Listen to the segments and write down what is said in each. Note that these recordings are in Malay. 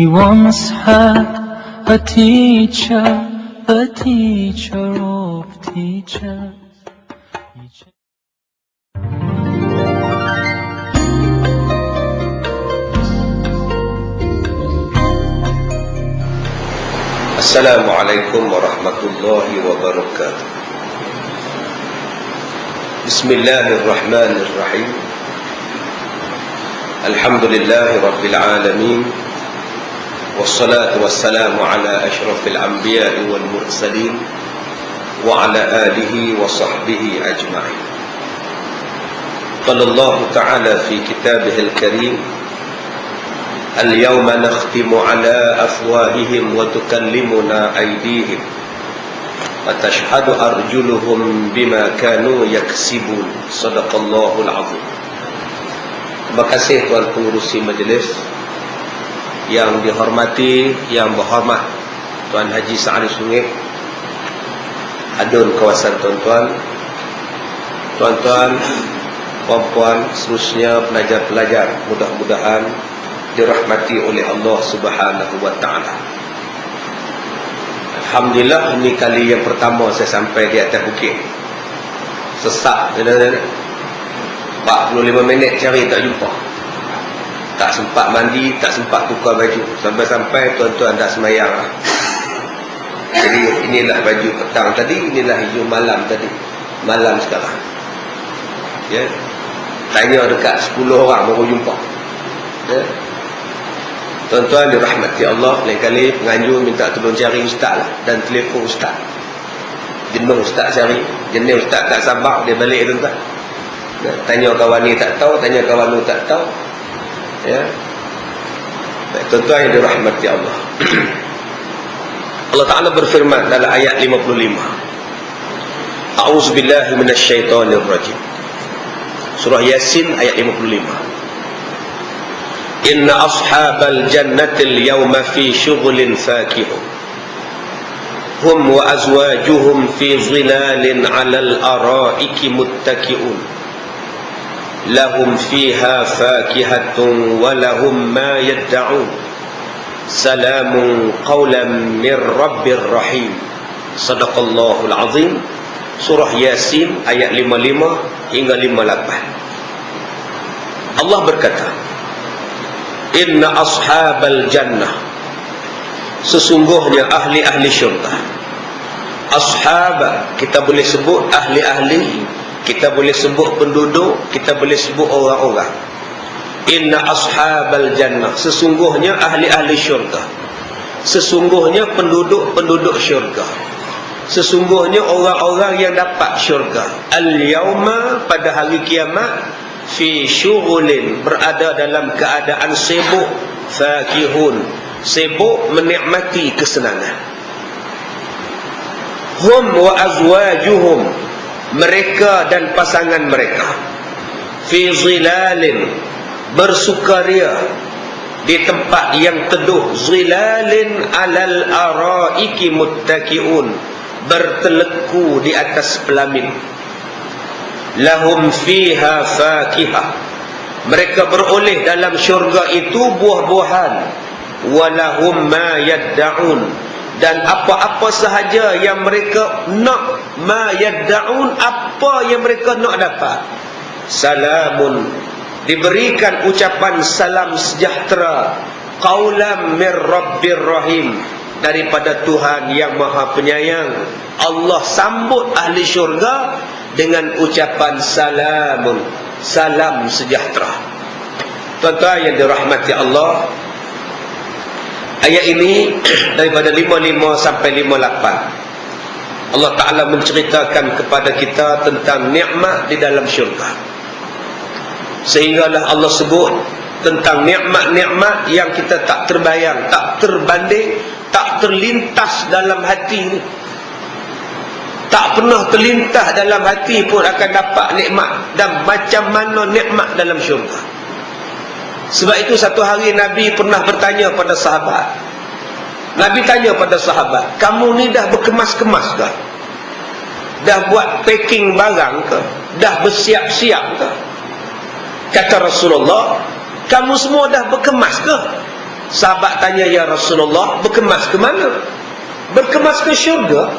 once had a teacher of teachers. Assalamualaikum warahmatullahi wabarakatuh. Bismillahirrahmanirrahim. Alhamdulillahi rabbil alamin. Wassalatu wassalamu ala ashrafil anbiya'i wal mursalin wa ala alihi wa sahbihi ajma'in. Qala Allah ta'ala fi kitabihil karim: Al-yawma nakhtimu ala afwahihim wa tukallimuna aydihim wa tashhadu arjuluhum bima kanu yaksibun. Sadaqallahul azim. Terima kasih Tuan Pengurusi Majlis yang dihormati, yang berhormat Tuan Haji Sa'ali Sungih, adun kawasan tuan-tuan, tuan-tuan, puan-puan, seterusnya pelajar-pelajar, mudah-mudahan dirahmati oleh Allah Subhanahu wa taala. Alhamdulillah, ini kali yang pertama saya sampai di atas bukit. Sesak 45 minit cari tak jumpa. Tak sempat mandi, tak sempat tukar baju. Sampai-sampai tuan-tuan dah semayang. Jadi inilah baju petang tadi, inilah hijau malam tadi. Malam sekarang. Ya. Tanya dekat 10 orang baru jumpa. Ya. Tuan-tuan dirahmati Allah, lain kali penganjur minta tolong cari ustaz lah, dan telefon ustaz. Jenuh ustaz cari, jenis ustaz tak sabar, dia balik tuan-tuan. Tanya kawan ni tak tahu, tanya kawan tu tak tahu. Ya. Tuan-tuan yang dirahmati Allah. Allah Ta'ala berfirman dalam ayat 55. A'udzubillahi minasyaitonirrajim. Surah Yasin ayat 55. Inna ashabal jannatil yawma fi syughulin fakihun hum wa azwajuhum fi zilalin 'alal araiki muttaki'un lahum fiha fakihatun wa lahum ma yad'un salamun qawlan min rabbir rahim. Sadaqallahul azim. Surah Yasin ayat 55 hingga 58. Allah berkata, Inna ashabal jannah, sesungguhnya ahli-ahli syurga. Ashab, kita boleh sebut ahli-ahli, kita boleh sebut penduduk, kita boleh sebut orang-orang. Inna ashabal jannah, sesungguhnya ahli-ahli syurga, sesungguhnya penduduk-penduduk syurga, sesungguhnya orang-orang yang dapat syurga. Al-yawma, pada hari kiamat, fi syughulin, berada dalam keadaan sibuk, fakihun, sibuk menikmati kesenangan. Hum wa azwajuhum, mereka dan pasangan mereka, fi zilalin, bersukaria di tempat yang teduh, zilalin alal araiki muttaki'un, berteleku di atas pelamin. Lahum fiha fakihah, mereka beroleh dalam syurga itu buah-buahan. Walahum ma yadda'un, dan apa-apa sahaja yang mereka nak, ma yadda'un, apa yang mereka nak dapat. Salamun, diberikan ucapan salam sejahtera, qaulam mir rabbir rahim, daripada Tuhan yang Maha Penyayang. Allah sambut ahli syurga dengan ucapan salamun, salam sejahtera. Tuan-tuan yang dirahmati Allah, ayat ini daripada 55 sampai 58, Allah Ta'ala menceritakan kepada kita tentang nikmat di dalam syurga. Sehinggalah Allah sebut tentang nikmat-nikmat yang kita tak terbayang, tak terbanding, tak terlintas dalam hati ni. Tak pernah terlintas dalam hati pun akan dapat nikmat, dan macam mana nikmat dalam syurga. Sebab itu satu hari Nabi pernah bertanya pada sahabat. Nabi tanya pada sahabat, kamu ni dah berkemas-kemas ke? Dah buat packing barang ke? Dah bersiap-siap ke? Kata Rasulullah, kamu semua dah berkemas ke? Sahabat tanya, ya Rasulullah, berkemas ke mana? Berkemas ke syurga?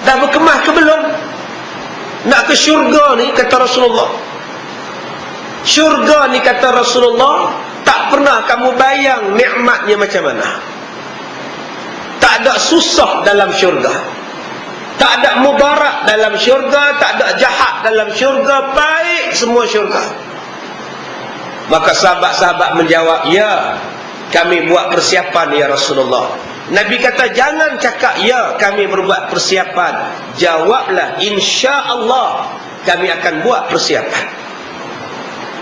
Dah berkemas ke belum? Nak ke syurga ni, kata Rasulullah. Syurga ni, kata Rasulullah, tak pernah kamu bayang nikmatnya macam mana. Tak ada susah dalam syurga, tak ada mudarat dalam syurga, tak ada jahat dalam syurga, baik semua syurga. Maka sahabat-sahabat menjawab, ya, kami buat persiapan ya Rasulullah. Nabi kata, jangan cakap ya kami berbuat persiapan, jawablah insya-Allah kami akan buat persiapan.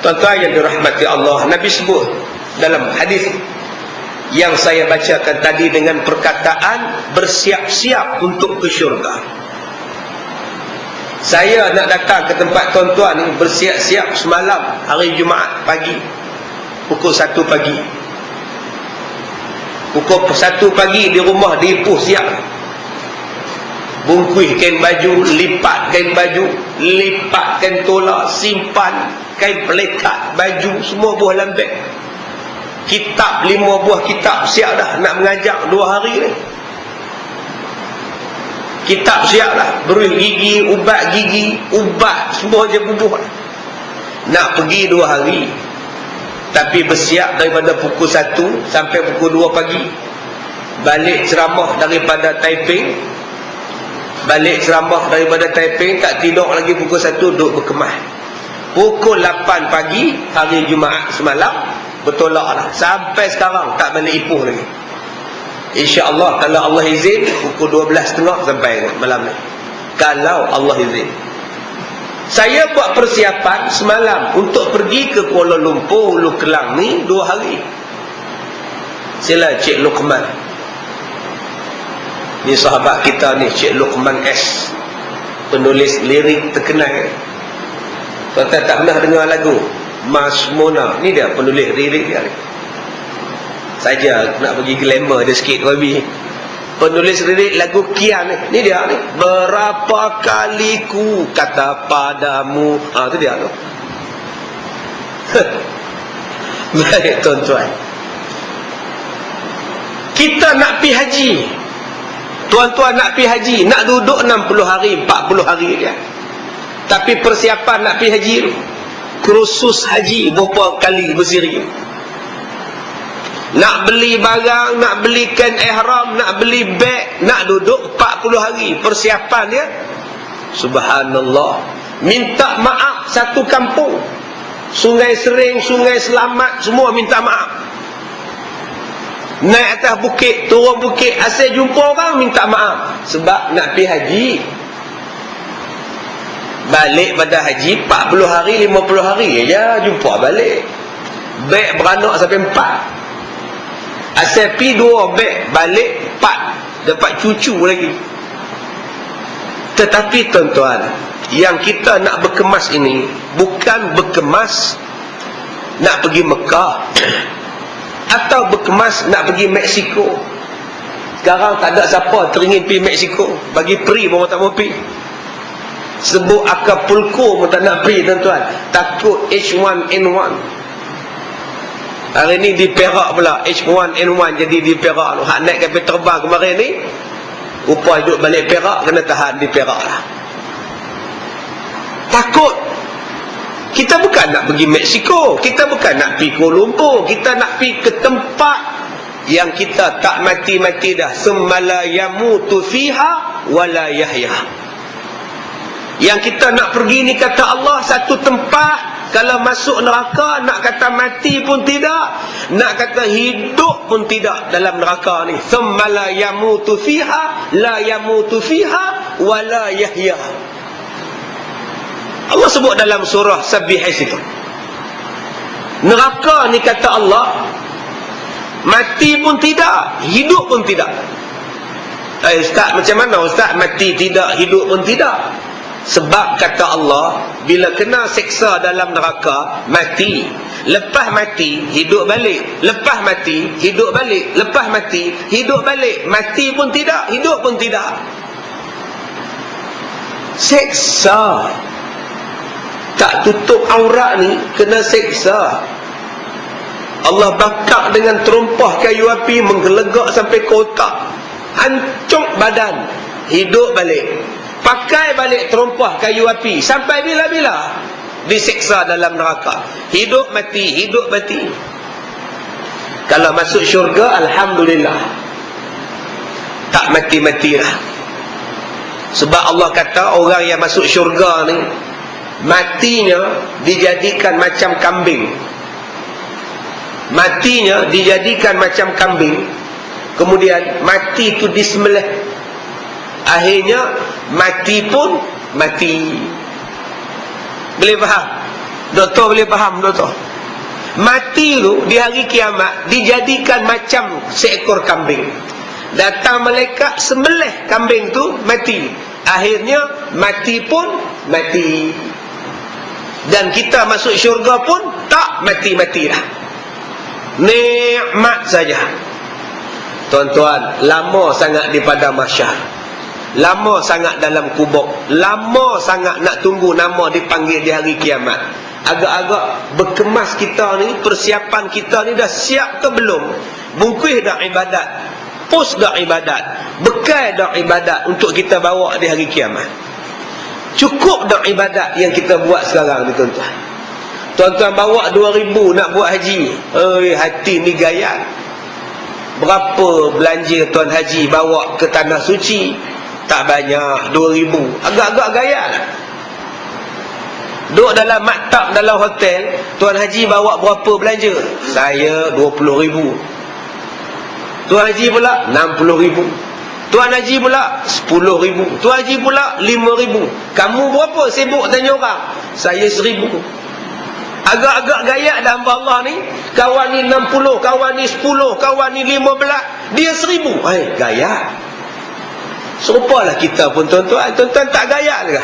Tuan-tuan yang dirahmati Allah, Nabi sebut dalam hadis yang saya bacakan tadi dengan perkataan bersiap-siap untuk ke syurga. Saya nak datang ke tempat tuan-tuan ni bersiap-siap semalam hari Jumaat pagi, pukul 1 pagi. Pukul 1 pagi di rumah diipuh siap, bungkus kain baju, lipat kain baju, lipat kain tolak, simpan kain pelekat baju, semua buah dalam beg. Kitab 5 buah kitab siap dah, nak mengajar 2 hari ni. Kitab siap dah, beruih gigi, ubat semua je bubuh. Nak pergi 2 hari, tapi bersiap daripada pukul 1 sampai pukul 2 pagi. Balik ceramah daripada Taiping, tak tidur lagi pukul 1, duduk berkemas. Pukul 8 pagi hari Jumaat semalam bertolak lah, sampai sekarang tak balik ipuh lagi. InsyaAllah kalau Allah izin pukul 12.30 sampai malam ni, kalau Allah izin. Saya buat persiapan semalam untuk pergi ke Kuala Lumpur, Hulu Kelang ni 2 hari. Sila Cik Luqman ni, sahabat kita ni, Cik Luqman S, penulis lirik terkenal. Tuan-tuan tak pernah dengar lagu Mas Mona ni, dia penulis lirik dia ni. Saja nak bagi glamour dia sikit, babi. Penulis lirik lagu Kian ni dia ni. Berapa kali ku kata padamu, tu dia tu. Baik tuan-tuan, kita nak pergi haji. Tuan-tuan nak pergi haji, nak duduk 60 hari 40 hari dia. Tapi persiapan nak pergi haji, kursus haji berapa kali bersiri. Nak beli barang, nak beli kain ihram, nak beli beg, nak duduk 40 hari. Persiapan dia, subhanallah. Minta maaf satu kampung, Sungai Sering, Sungai Selamat, semua minta maaf. Naik atas bukit, turun bukit, asyik jumpa orang minta maaf, sebab nak pergi haji. Balik pada haji 40 hari 50 hari aja jumpa balik. Beg beranak sampai 4. Asal pi 2 beg, balik 4, dapat cucu lagi. Tetapi tuan-tuan, yang kita nak berkemas ini bukan berkemas nak pergi Mekah atau berkemas nak pergi Mexico. Sekarang tak ada siapa teringin pergi Mexico, bagi free pun tak mau pergi. Sebut Acapulco pun tak nak pergi tuan-tuan, takut H1N1. Hari ni di Perak pula H1N1 jadi di Perak. Hak naik kapal terbang kemarin ni, rupa hidup balik Perak, kena tahan di Perak lah. Takut. Kita bukan nak pergi Mexico, kita bukan nak pergi Kuala Lumpur, kita nak pergi ke tempat yang kita tak mati-mati dah. Semala yamutu fiha wala yahya. Yang kita nak pergi ni, kata Allah, satu tempat, kalau masuk neraka nak kata mati pun tidak, nak kata hidup pun tidak dalam neraka ni. Thumma la yamutu fiha la yamutu fiha wa la yahya. Allah sebut dalam surah Sabbihis itu. Neraka ni, kata Allah, mati pun tidak, hidup pun tidak. Ustaz, macam mana Ustaz mati tidak, hidup pun tidak? Sebab kata Allah, bila kena seksa dalam neraka, mati. Lepas mati, hidup balik. Lepas mati, hidup balik. Lepas mati, hidup balik. Mati pun tidak, hidup pun tidak. Seksa. Tak tutup aurat ni, kena seksa. Allah bakar dengan terumpah kayu api, menggelegak sampai ke otak, hancur badan, hidup balik, pakai balik terumpah kayu api, sampai bila-bila disiksa dalam neraka, hidup mati, hidup mati. Kalau masuk syurga, alhamdulillah, tak mati-mati lah. Sebab Allah kata orang yang masuk syurga ni, matinya dijadikan macam kambing. Matinya dijadikan macam kambing, kemudian mati itu disembelih. Akhirnya mati pun mati. Boleh faham? Doktor boleh faham, doktor? Mati tu di hari kiamat dijadikan macam seekor kambing. Datang malaikat sembelih kambing tu, mati. Akhirnya mati pun mati. Dan kita masuk syurga pun tak mati-mati dah. Nikmat saja. Tuan-tuan, lama sangat di padang mahsyar, lama sangat dalam kubur, lama sangat nak tunggu nama dipanggil di hari kiamat. Agak-agak berkemas kita ni, persiapan kita ni dah siap ke belum? Bungkus dah ibadat, pos dah ibadat, bekal dah ibadat untuk kita bawa di hari kiamat. Cukup dah ibadat yang kita buat sekarang ni, tuan-tuan. Tuan-tuan bawa 2,000 nak buat haji. Hati ni gaya. Berapa belanja tuan haji bawa ke tanah suci? Tak banyak, 2,000. Agak-agak gaya lah. Duduk dalam maktab, dalam hotel, tuan haji bawa berapa belanja? Saya 20,000. Tuan haji pula 60,000. Tuan haji pula 10,000. Tuan haji pula 5,000. Kamu berapa sibuk tanya orang? Saya 1,000. Agak-agak gaya dah hamba Allah ni. Kawan ni 60, kawan ni 10, kawan ni 15, dia 1,000. Gaya. Serupalah kita pun, tuan-tuan. Tuan-tuan tak gaya ke?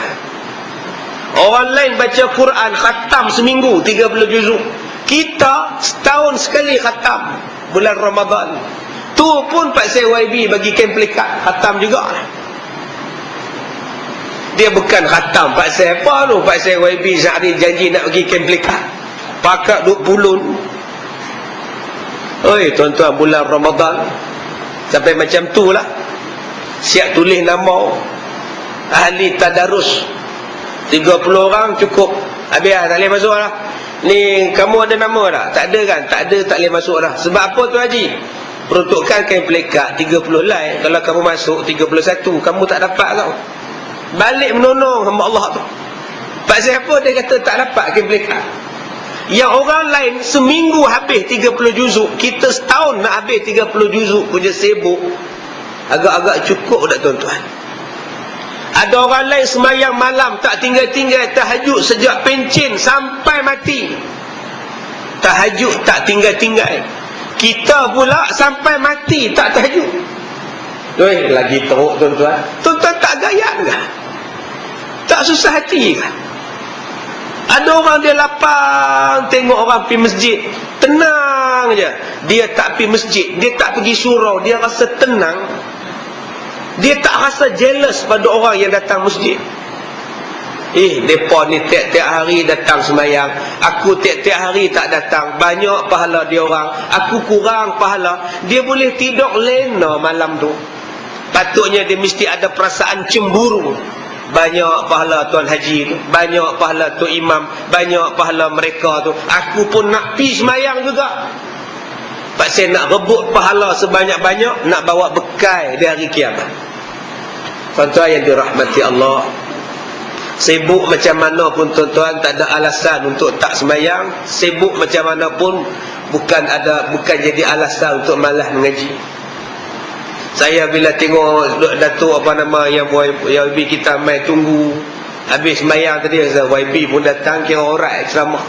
Orang lain baca Quran khatam seminggu 30 juzuk. Kita setahun sekali khatam bulan Ramadan. Tu pun Pak Syekh YB bagi kemplikat khatam juga. Dia bukan khatam Pak Syekh apa tu. Pak Syekh YB sehari janji nak bagi kemplikat, pakat duk pulun. Tuan-tuan, bulan Ramadan sampai macam tu lah. Siap tulis nama ahli tadarus 30 orang cukup. Habis lah, tak boleh masuk lah. Ni kamu ada nama tak? Tak ada kan? Tak ada, tak boleh masuk dah. Sebab apa tu haji? Peruntukan kain pelikat 30 lai. Kalau kamu masuk 31, kamu tak dapat tau. Balik menolong hamba Allah tu. Pak siapa dia kata tak dapat kain pelikat. Yang orang lain seminggu habis 30 juzuk, kita setahun nak habis 30 juzuk punya sibuk. Agak-agak cukup tak, tuan-tuan? Ada orang lain semayang malam tak tinggal-tinggal tahajud sejak pencen sampai mati. Tahajud tak tinggal-tinggal. Kita pula sampai mati tak tahajud. Lagi teruk, tuan-tuan. Tuan-tuan tak gaya ke? Tak susah hati ke? Ada orang dia lapang tengok orang pergi masjid, tenang je. Dia tak pergi masjid, dia tak pergi surau, dia rasa tenang. Dia tak rasa jealous pada orang yang datang masjid. Mereka ni tiap-tiap hari datang semayang, aku tiap-tiap hari tak datang. Banyak pahala dia orang, aku kurang pahala. Dia boleh tidur lena malam tu. Patutnya dia mesti ada perasaan cemburu. Banyak pahala tuan haji tu, banyak pahala tu imam, banyak pahala mereka tu. Aku pun nak pergi semayang juga. Pak saya nak rebut pahala sebanyak-banyak, nak bawa bekal di hari kiamat. Tuan-tuan yang dirahmati Allah, sibuk macam mana pun tuan-tuan, tak ada alasan untuk tak semayang. Sibuk macam mana pun bukan jadi alasan untuk malas mengaji. Saya bila tengok Datuk apa nama yang YB kita mai tunggu habis semayang tadi, YB pun datang, kira orang ceramah.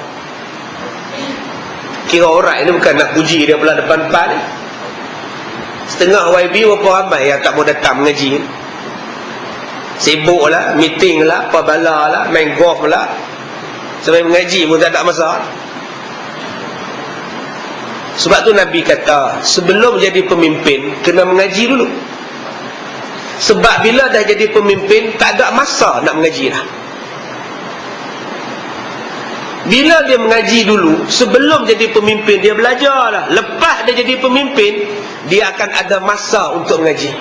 Kira orang ini bukan nak puji dia pula depan-depan ni. Setengah YB berapa ramai yang tak mau datang mengaji. Sibuk lah, meeting lah, apa bala lah, main golf lah. Sampai mengaji pun tak ada masalah. Sebab tu Nabi kata, sebelum jadi pemimpin kena mengaji dulu. Sebab bila dah jadi pemimpin tak ada masa nak mengaji dah. Bila dia mengaji dulu, sebelum jadi pemimpin dia belajarlah. Lepas dia jadi pemimpin, dia akan ada masa untuk mengaji.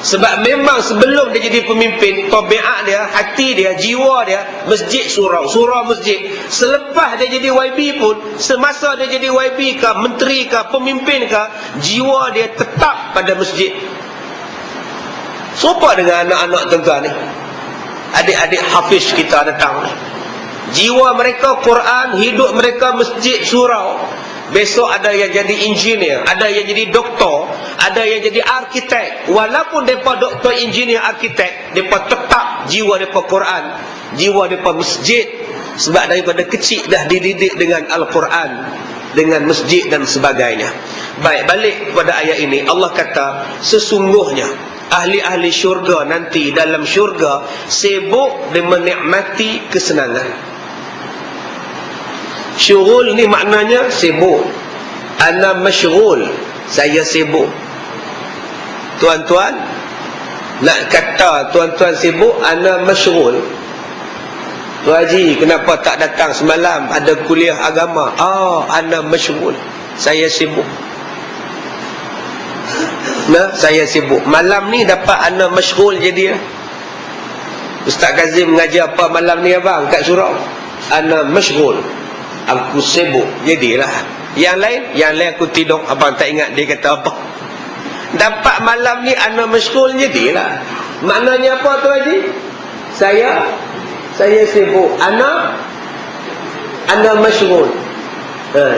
Sebab memang sebelum dia jadi pemimpin, tabiat dia, hati dia, jiwa dia, masjid surau, surau masjid. Selepas dia jadi YB pun, semasa dia jadi YB ke, menteri ke, pemimpin ke, jiwa dia tetap pada masjid. Sopa dengan anak-anak tuan-tuan ni, adik-adik hafiz kita datang ni, jiwa mereka Quran, hidup mereka masjid surau. Besok ada yang jadi engineer, ada yang jadi doktor, ada yang jadi arkitek. Walaupun mereka doktor, engineer, arkitek, mereka tetap jiwa mereka Quran, jiwa mereka masjid. Sebab daripada kecil dah dididik dengan Al-Quran, dengan masjid dan sebagainya. Baik, balik kepada ayat ini. Allah kata, sesungguhnya ahli-ahli syurga nanti dalam syurga sibuk dan menikmati kesenangan. Syughul ni maknanya sibuk. Ana masyghul, saya sibuk. Tuan-tuan nak kata tuan-tuan sibuk, ana masyghul. Tuan Haji, kenapa tak datang semalam, ada kuliah agama? Ana masyghul, saya sibuk. Nah, saya sibuk. Malam ni dapat ana masyghul jadi. Ustaz Kazim mengajar apa malam ni abang kat surau? Ana masyghul, aku sibuk, jadilah. Yang lain aku tidur. Abang tak ingat dia kata apa. Dapat malam ni ana masyghul, jadilah. Maknanya apa tu Haji? Saya sibuk. Ana masyghul.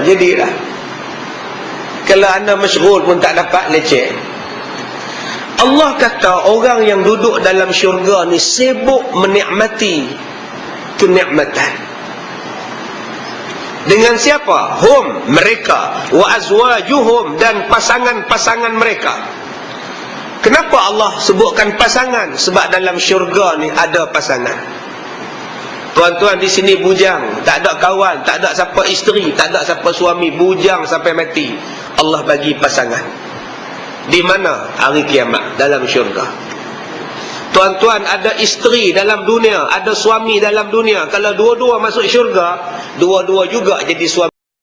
Jadilah. Kalau ana masyghul pun tak dapat, leceh. Allah kata orang yang duduk dalam syurga ni sibuk menikmati kenikmatan. Dengan siapa? Hum, mereka. Wa azwajuhum, dan pasangan-pasangan mereka. Kenapa Allah sebutkan pasangan? Sebab dalam syurga ni ada pasangan. Tuan-tuan di sini bujang, tak ada kawan, tak ada siapa isteri, tak ada siapa suami, bujang sampai mati. Allah bagi pasangan. Di mana? Hari kiamat, dalam syurga. Tuan-tuan ada isteri dalam dunia, ada suami dalam dunia. Kalau dua-dua masuk syurga, dua-dua juga jadi suami.